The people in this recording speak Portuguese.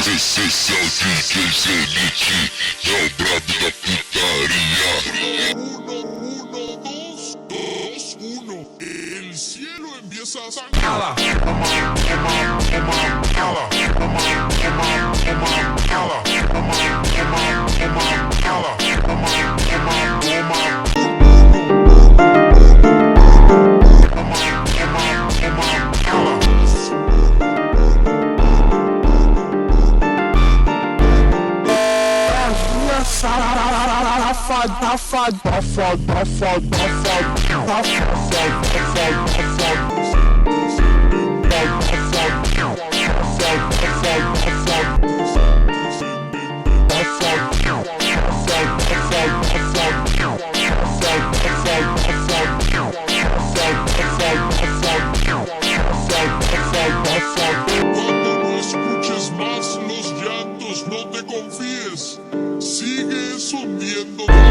Esse é o DJ Zenith, é o brabo da putaria. Uno, el cielo empieza a sangrar. Cuando no escuches más los llantos, no te confíes, sigue subiendo.